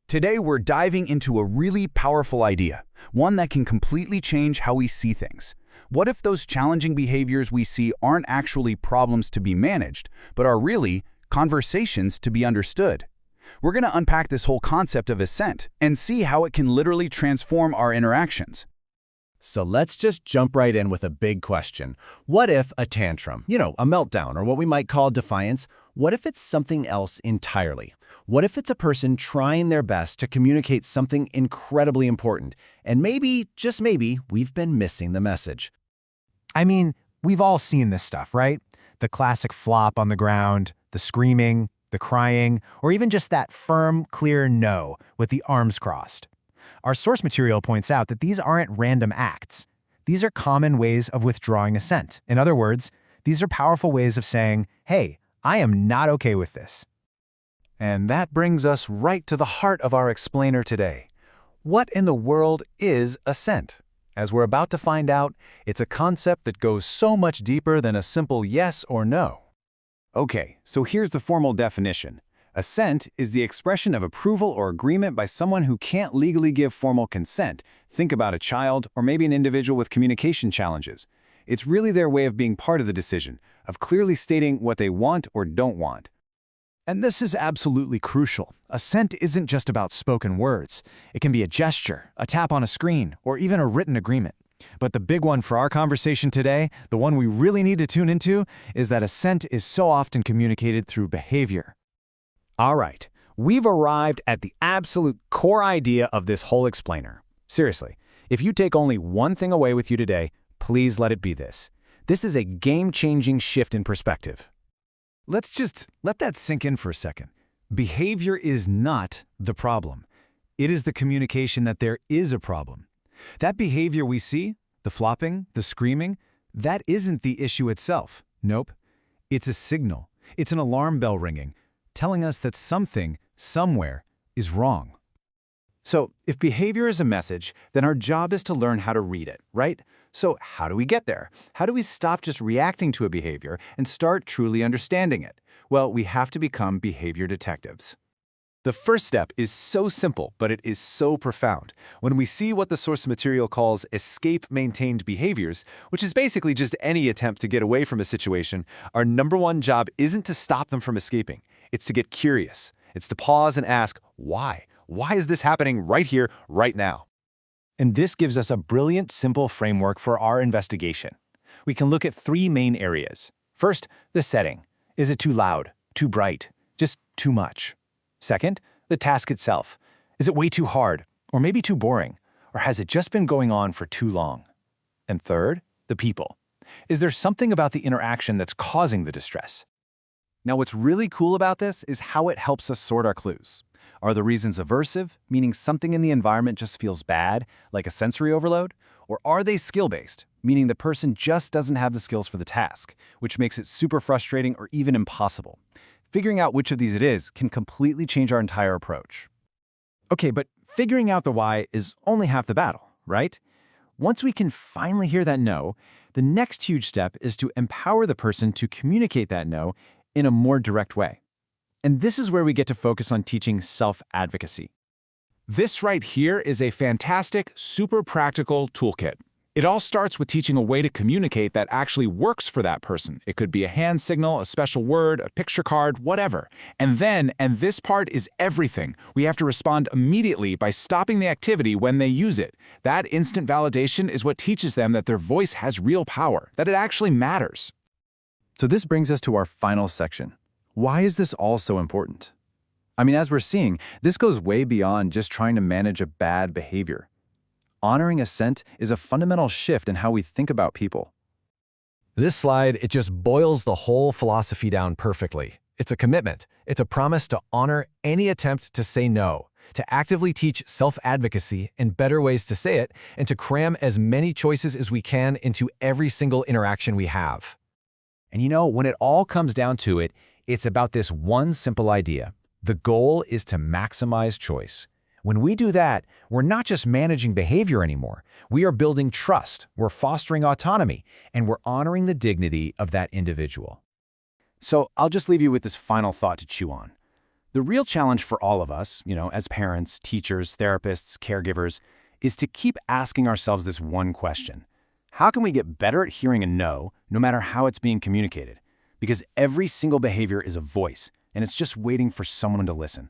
Today we're diving into a really powerful idea, one that can completely change how we see things. What if those challenging behaviors we see aren't actually problems to be managed, but are really conversations to be understood? We're going to unpack this whole concept of assent and see how it can literally transform our interactions. So let's just jump right in with a big question. What if a tantrum, a meltdown, or what we might call defiance, what if it's something else entirely? What if it's a person trying their best to communicate something incredibly important, and maybe, just maybe, we've been missing the message? I mean, we've all seen this stuff, right? The classic flop on the ground, the screaming, the crying, or even just that firm, clear no with the arms crossed. Our source material points out that these aren't random acts. These are common ways of withdrawing assent. In other words, these are powerful ways of saying, hey, I am not okay with this. And that brings us right to the heart of our explainer today. What in the world is assent? As we're about to find out, it's a concept that goes so much deeper than a simple yes or no. Okay, so here's the formal definition. Assent is the expression of approval or agreement by someone who can't legally give formal consent. Think about a child or maybe an individual with communication challenges. It's really their way of being part of the decision, of clearly stating what they want or don't want. And this is absolutely crucial. Assent isn't just about spoken words. It can be a gesture, a tap on a screen, or even a written agreement. But the big one for our conversation today, the one we really need to tune into, is that assent is so often communicated through behavior. All right, we've arrived at the absolute core idea of this whole explainer. Seriously, if you take only one thing away with you today, please let it be this. This is a game-changing shift in perspective. Let's just let that sink in for a second. Behavior is not the problem. It is the communication that there is a problem. That behavior we see, the flopping, the screaming, that isn't the issue itself. Nope. It's a signal. It's an alarm bell ringing, telling us that something, somewhere, is wrong. So, if behavior is a message, then our job is to learn how to read it, right? So, how do we get there? How do we stop just reacting to a behavior and start truly understanding it? Well, we have to become behavior detectives. The first step is so simple, but it is so profound. When we see what the source material calls escape-maintained behaviors, which is basically just any attempt to get away from a situation, our number one job isn't to stop them from escaping. It's to get curious. It's to pause and ask, why? Why is this happening right here, right now? And this gives us a brilliant, simple framework for our investigation. We can look at three main areas. First, the setting. Is it too loud, too bright, just too much? Second, the task itself. Is it way too hard, or maybe too boring, or has it just been going on for too long? And third, the people. Is there something about the interaction that's causing the distress? Now, what's really cool about this is how it helps us sort our clues. Are the reasons aversive, meaning something in the environment just feels bad, like a sensory overload? Or are they skill-based, meaning the person just doesn't have the skills for the task, which makes it super frustrating or even impossible? Figuring out which of these it is can completely change our entire approach. Okay, but figuring out the why is only half the battle, right? Once we can finally hear that no, the next huge step is to empower the person to communicate that no in a more direct way. And this is where we get to focus on teaching self-advocacy. This right here is a fantastic, super practical toolkit. It all starts with teaching a way to communicate that actually works for that person. It could be a hand signal, a special word, a picture card, whatever. And then, and this part is everything, we have to respond immediately by stopping the activity when they use it. That instant validation is what teaches them that their voice has real power, that it actually matters. So this brings us to our final section. Why is this all so important? I mean, as we're seeing, this goes way beyond just trying to manage a bad behavior. Honoring assent is a fundamental shift in how we think about people. This slide, it just boils the whole philosophy down perfectly. It's a commitment. It's a promise to honor any attempt to say no, to actively teach self-advocacy and better ways to say it, and to cram as many choices as we can into every single interaction we have. And when it all comes down to it, it's about this one simple idea. The goal is to maximize choice. When we do that, we're not just managing behavior anymore. We are building trust, we're fostering autonomy, and we're honoring the dignity of that individual. So I'll just leave you with this final thought to chew on. The real challenge for all of us, as parents, teachers, therapists, caregivers, is to keep asking ourselves this one question. How can we get better at hearing a no matter how it's being communicated? Because every single behavior is a voice, and it's just waiting for someone to listen.